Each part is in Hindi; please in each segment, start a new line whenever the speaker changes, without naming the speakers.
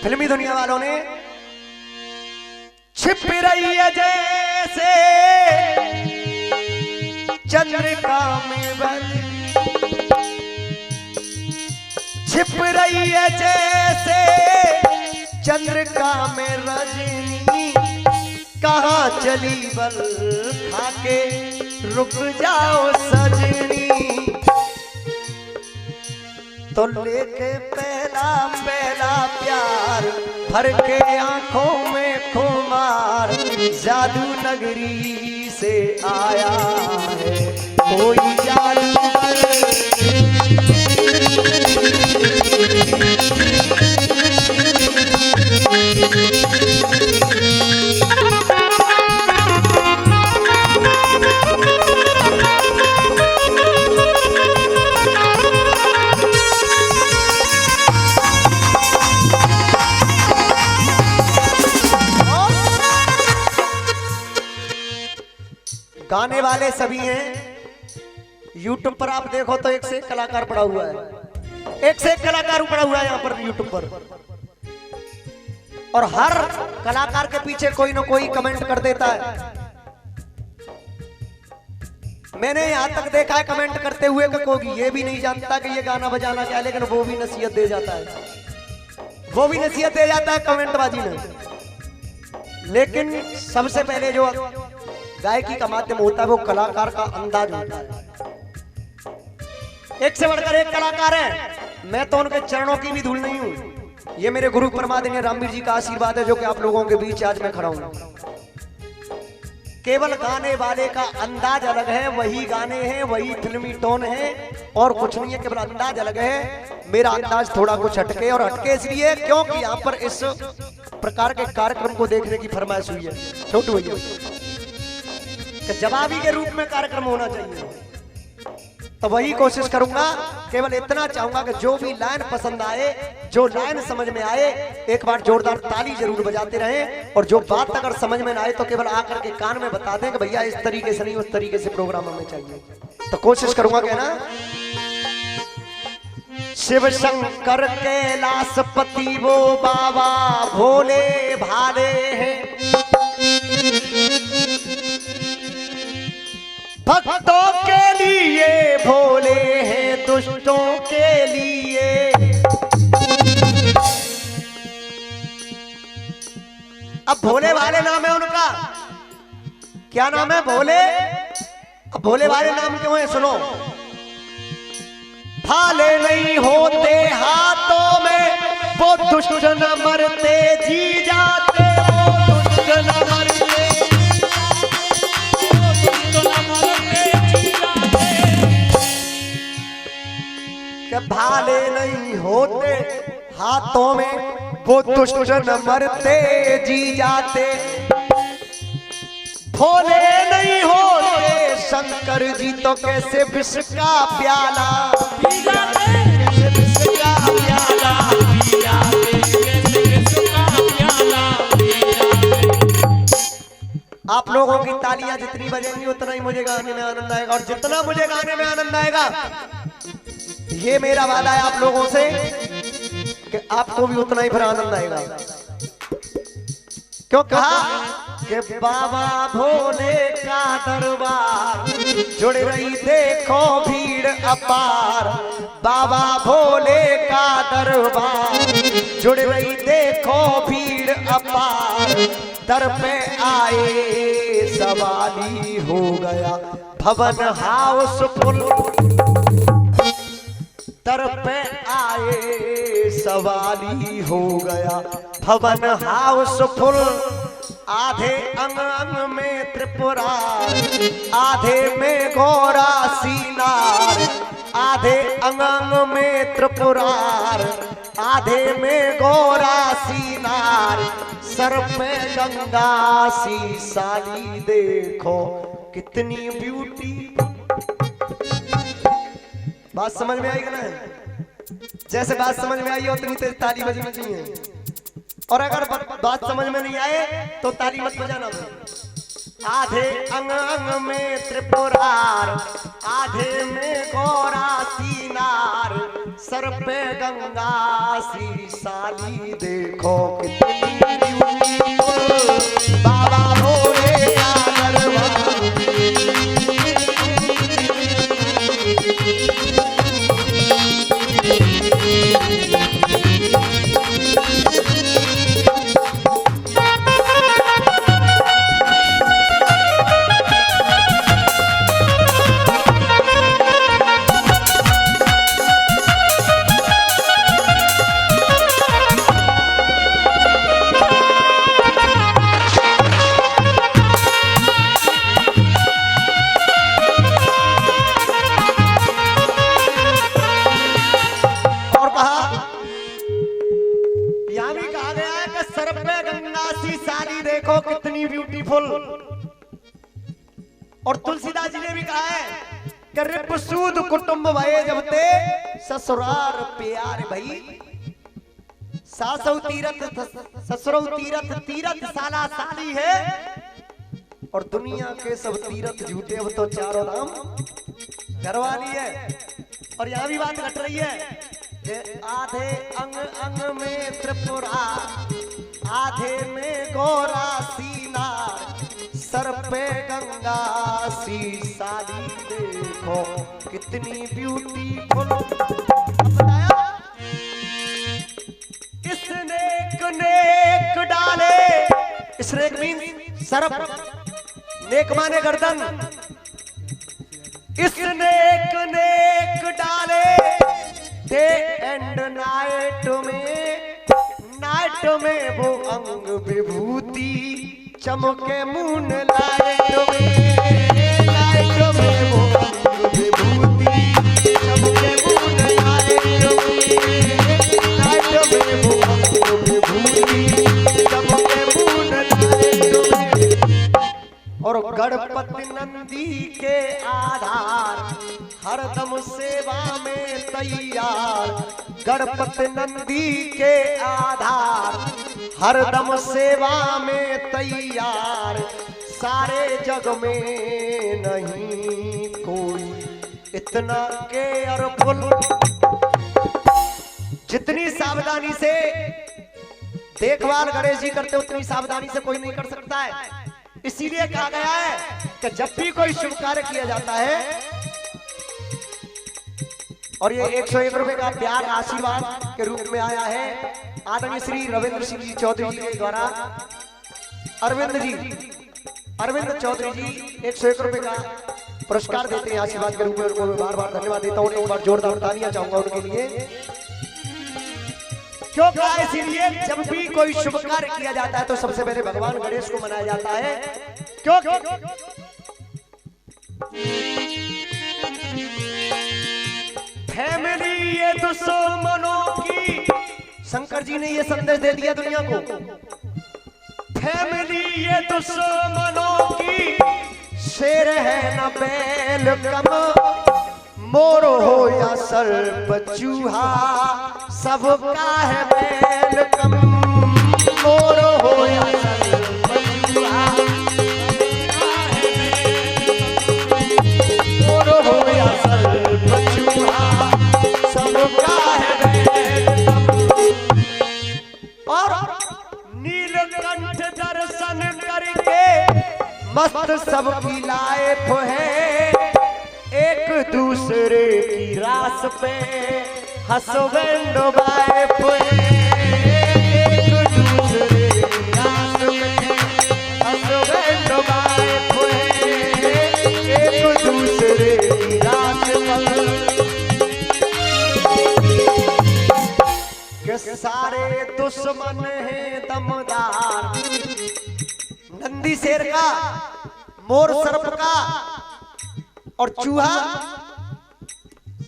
फिल्मी दुनिया वालों ने छिप रही है जैसे चंद्रिका में बदली, छिप रही है जैसे चंद्रिका में रजनी, कहाँ चली बल खाके रुक जाओ सजनी। तो लेके पहला पहला प्यार भर के आंखों में खुमार, जादू नगरी से आया है कोई जादूगर। गाने वाले सभी हैं, YouTube पर आप देखो तो एक से एक कलाकार पड़ा हुआ है, एक से एक कलाकार पड़ा हुआ है यहाँ पर YouTube पर, और हर कलाकार के पीछे कोई ना कोई कमेंट कर देता है। मैंने यहाँ तक देखा है कमेंट करते हुए कि कोई ये भी नहीं जानता कि ये गाना बजाना क्या है, लेकिन वो भी नसीहत दे जाता है, वो भी नसीहत दे जाता है कमेंटबाजी में। लेकिन सबसे पहले जो गायकी का माध्यम होता है वो कलाकार का अंदाज होता है। एक से बढ़कर एक कलाकार है, मैं तो उनके चरणों की भी धूल नहीं हूं। ये मेरे गुरु परमादेव रामवीर जी का आशीर्वाद है जो कि आप लोगों के बीच आज मैं खड़ा हूं। केवल गाने वाले का अंदाज अलग है, वही गाने हैं, वही फिल्मी टोन है और कुछ नहीं है, केवल अंदाज अलग है। मेरा अंदाज थोड़ा कुछ हटके, और हटके इसलिए क्योंकि यहाँ पर इस प्रकार के कार्यक्रम को देखने की फरमाइश हुई है छोटू भैया, जवाबी के रूप में कार्यक्रम होना चाहिए। तो वही कोशिश करूंगा। केवल इतना चाहूंगा कि जो भी लाइन पसंद आए, जो लाइन समझ में आए, एक बार जोरदार ताली जरूर बजाते रहें, और जो बात अगर समझ में ना आए तो केवल आकर के कान में बता दें कि भैया इस तरीके से नहीं, उस तरीके से प्रोग्राम हमें चाहिए। तो कोशिश करूंगा कहना, शिव शंकर कैलाशपति वो बाबा भोले भाले हैं, भक्तों के लिए भोले हैं, दुष्टों के लिए। अब भोले वाले नाम है उनका, क्या नाम है? भोले। अब भोले वाले नाम क्यों है सुनो। भाले नहीं होते हाथों में, वो दुष्ट न मरते जी जाते, वो दुष्ट न मरते भाले नहीं होते हाथों में, वो दुष्ट न मरते जी जाते। भोले नहीं होते शंकर जी तो कैसे विष का प्याला पी जाते, कैसे विष का प्याला पी जाते, कैसे विष का प्याला पी जाते। आप लोगों की तालियां जितनी बजेंगी उतना ही मुझे गाने में आनंद आएगा, और जितना मुझे गाने में आनंद आएगा ये मेरा वादा है आप लोगों से कि आपको भी उतना ही फिर आनंद आएगा। क्यों कहा कि बाबा भोले का दरबार जुड़ रही देखो भीड़ अपार, बाबा भोले का दरबार जुड़ रही देखो भीड़ अपार। दर पे आए सवाली हो गया भवन हाउसफुल, दर पे आए सवाली हो गया भवन हाउसफुल। आधे अंग अंग में त्रिपुरार, आधे में गौरा सीनार, आधे अंग अंग में त्रिपुरार, आधे में गौरा सीनार। सर पे गंगा सी साली देखो कितनी ब्यूटी। बात समझ में आई ना? जैसे बात समझ में आई उतनी तेज ताली बजनी चाहिए, और अगर बात समझ में नहीं आए तो ताली मत बजाना। आधे अंग अंग में त्रिपुरार, आधे में गौरा सीनार, सर पे गंगा सी साली, देखो कितनी बाबा भोले का दरबार। देखो कितनी ब्यूटीफुल। और तुलसीदास जी ने भी कहा है कि रिपुसूद कुटुंब भये जब ते ससुरार प्यार भई, सासौ तीरथ ससुरौ तीरथ, तीरथ साला साली है और दुनिया के सब तीरथ झूठे, अब तो चारों नाम घरवाली है। और यहाँ भी बात घट रही है, आधे अंग अंग में त्रिपुरा, आधे में गौरा सीना, सर पे गंगा सी साली, देखो कितनी ब्यूटीफुल। इस नेक नेक डाले, इस नेक मीन सरप, नेक माने गर्दन, इस नेक नेक डाले डे एंड नाइट में वो अंग विभूति, चमके मून लाइट में वो अंग विभूति, चमके मून लाइट में वो अंग विभूति, चमके मून लाइट में। और गणपति नंदी के आधार, हरदम सेवा में तैयार, गणपति नंदी के आधार, हरदम सेवा में तैयार, सारे जग में नहीं कोई इतना केयरफुल। जितनी सावधानी से देखभाल गणेश जी करते उतनी सावधानी से कोई नहीं कर सकता है। इसीलिए कहा गया है कि जब भी कोई शुभ कार्य किया जाता है, और ये 101 रुपए का प्यार आशीर्वाद के रूप में आया है आदरणीय श्री रविंद्र सिंह जी चौधरी जी के द्वारा। अरविंद चौधरी जी 101 रुपए का पुरस्कार देते हैं आशीर्वाद के रूप में। उनको मैं बार बार धन्यवाद देता हूँ, एक बार जोरदार तालियां चाहूंगा उनके लिए। क्यों कहा? इसीलिए जब भी कोई शुभ कार्य किया जाता है तो सबसे पहले भगवान गणेश को मनाया जाता है। क्यों? फैमिली ये दुश्मनों की, शंकर जी ने ये संदेश दे दिया दुनिया को। फैमिली ये दुश्मनों की, शेर है न बैल कम, मोर हो या सर्प चूहा, सबका है बैल कम, मोर हो या सर्प चूहा, मोर हो या सर्प चूहा, सबका है बैल कम। और नीलकंठ दर्शन करके मस्त सबकी लाइफ है, एक दूसरे की रास पे हस्बैंड वाइफ है, एक दूसरे की रास पे हस्बैंड वाइफ है, एक दूसरे की रास पे। के सारे दुश्मन हैं दमदार, नंदी शेर का, मोर सर्प का और चूहा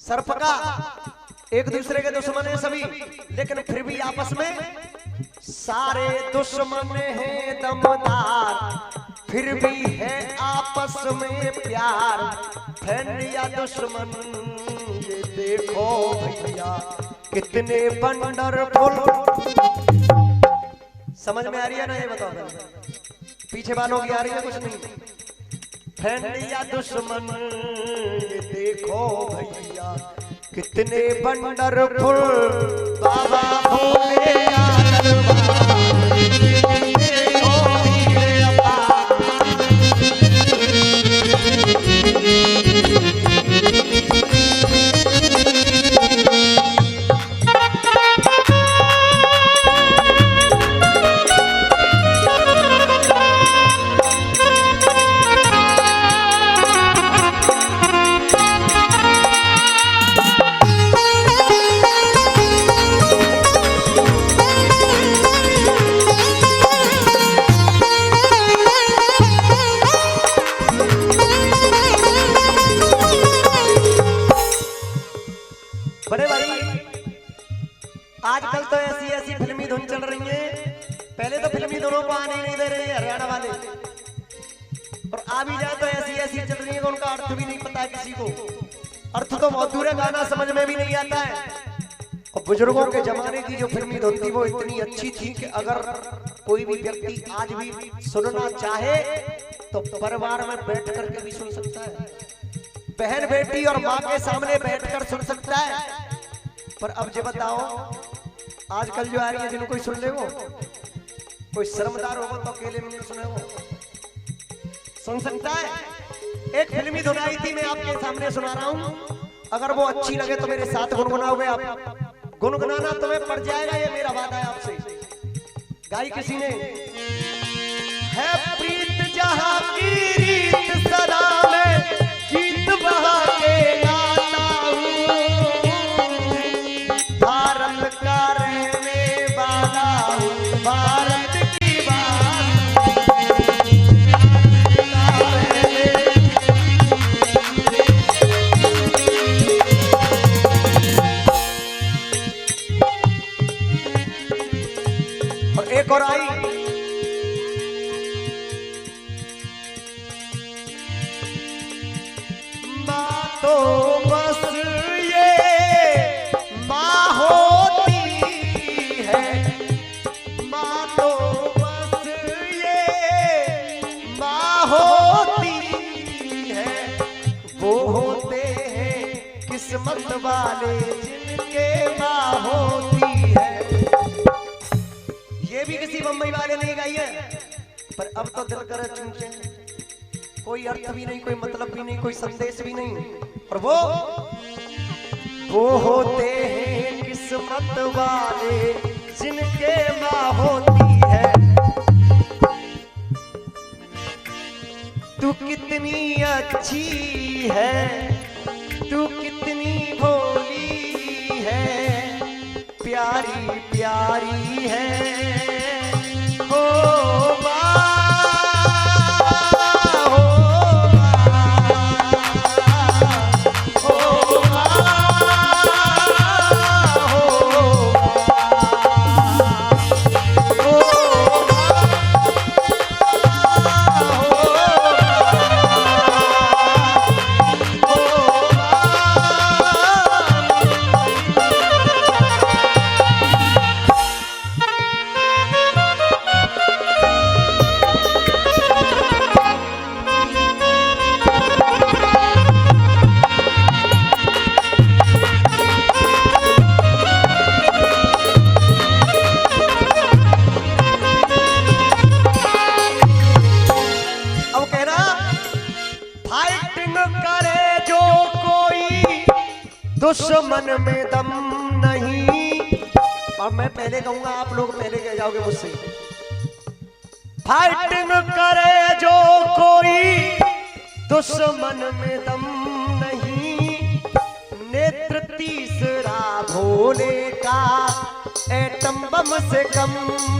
सर्प का एक दूसरे के दुश्मन है सभी, लेकिन फिर भी आपस में सारे दुश्मन हैं दमदार, फिर भी है आपस में प्यार। फ्रेंड या दुश्मन ये देखो भैया कितने वंडरफुल। समझ में आ रही है ना? ये बताओ, पीछे वालों की आ रही है? कुछ नहीं। फ्रेंड या दुश्मन ये देखो भैया कितने वंडरफुल बाबा भोले का दरबार। देखो वीर अपार। बड़े भाई आजकल तो ऐसी ऐसी फिल्मी धुन चल रही है, पहले तो फिल्मी धुनों को आने नहीं दे रहे हैं हरियाणा वाले, और आ भी जाए तो ऐसी ऐसी चल रही है कि उनका अर्थ भी नहीं पता किसी को। अर्थ तो बहुत दूर है, गाना समझ में भी नहीं आता है। और बुजुर्गों के जमाने की जो फिल्मी धुन थी वो इतनी अच्छी थी कि अगर कोई भी व्यक्ति आज भी सुनना चाहे तो परिवार में बैठ करके भी सुन सकता है, बहन बेटी और माँ के सामने बैठकर सुन सकता है। पर अब जो बताओ आजकल जो आ रही है जिनको कोई सुन ले वो कोई शर्मदार होगा तो अकेले में सुने वो सुन सकता है। एक फिल्मी धुन आई थी, मैं आपके सामने सुना रहा हूँ, अगर वो अच्छी लगे तो मेरे साथ गुनगुनाओगे आप। गुनगुनाना तुम्हें पड़ जाएगा, ये मेरा वादा है आपसे। गाई किसी ने है प्रीत जहां की रीत सदा में गीत बहा के गाता हूँ, भारत का रहने वाला हूँ, भारत की बात और एक और आई तो बस ये माँ होती है, माँ तो बस ये माँ होती है, वो होते हैं किस्मत वाले जिनके माँ होती है। ये भी किसी बम्बई वाले ने गाई है, पर अब तो दिल करे चुनचे, कोई अर्थ भी नहीं, कोई मतलब भी नहीं, कोई संदेश भी नहीं। और वो होते हैं किस्मत वाले जिनके माँ होती है। तू कितनी अच्छी है, तू कितनी भोली है, प्यारी प्यारी है हो माँ। दुश्मन में दम नहीं, और मैं पहले कहूंगा आप लोग पहले कह जाओगे मुझसे। फाइटिंग करे जो कोई दुश्मन में दम नहीं, नेत्र तीसरा भोले का एटम बम से कम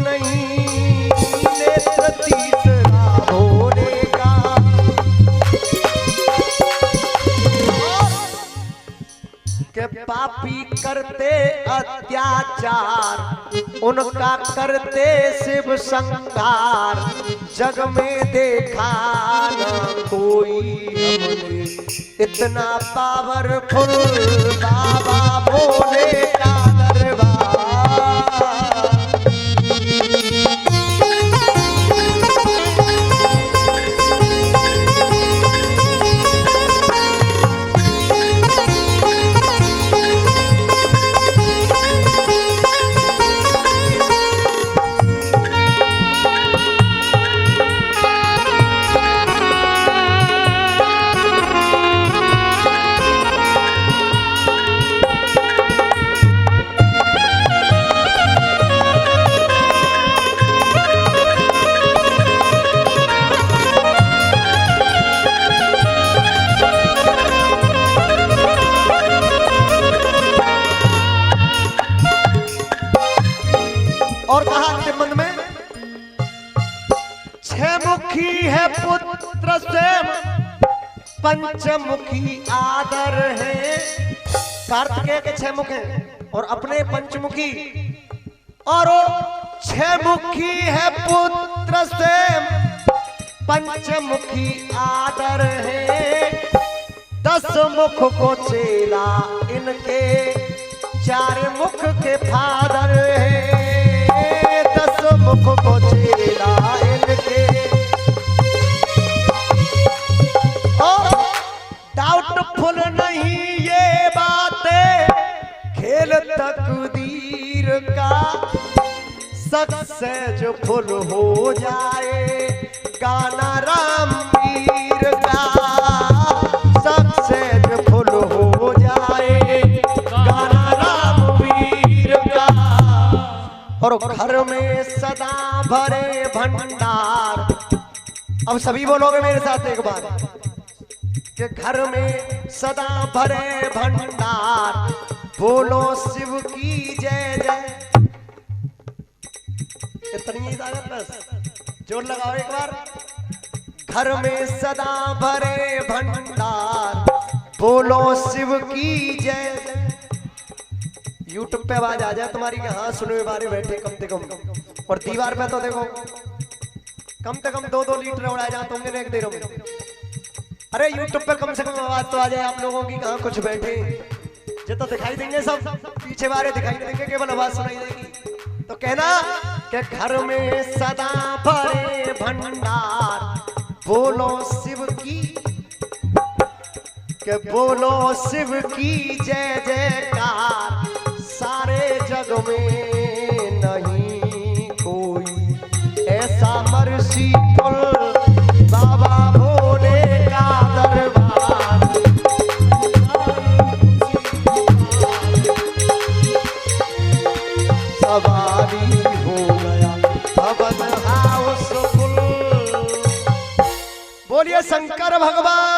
नहीं, नेत्र तीसरा भोले का। के पापी करते अत्याचार, उनका करते शिव संहार, जग में देखा न कोई हमने इतना पावरफुल बाबा भोले का दरबार। और कहा अंतिम मंद में, छह मुखी है पुत्र स्वयं, पंचमुखी आदर है। कार्तिकेय के छह मुख हैं और अपने पंचमुखी, और छह मुखी है पुत्र स्वयं, पंचमुखी आदर है। 10 मुख को चेला इनके, 4 मुख के फादर है। 10 मुख को चेला इनके। डाउटफुल नहीं ये बातें, खेल तकदीर का, सक्सेस फुल हो जाए गाना रामवीर का। सक्सेस फुल हो जाए गाना रामवीर का। और घर में सदा भरे भंडार। अब सभी बोलोगे मेरे साथ एक बार कि घर में सदा भरे भंडार, बोलो शिव की जय जय। इतनी इजाजत बस, जोर लगाओ एक बार। घर में सदा भरे भंडार, बोलो शिव की जय जय। यूट्यूब पे आवाज आ जाए तुम्हारी कि हाँ सुनो बारे बैठे कम से कम, और दीवार पे तो देखो कम से कम 2-2 लीटर उड़ाए जाते होंगे एक देर में। अरे यूट्यूब पे कम से कम आवाज तो आ जाए आप लोगों की, कहाँ कुछ बैठे ये तो दिखाई देंगे, सब पीछे बारे दिखाई देंगे, केवल आवाज सुनाई देगी। तो कहना कि घर में सदा भरे भंडार, बोलो शिव की, कि बोलो शिव की जय जयकार। सारे जग में नहीं कोई ऐसा मर्सीफुल, बाबा भोले का दरबार। सवारी हो गया अवध हाउस फुल। बोलिए शंकर भगवान।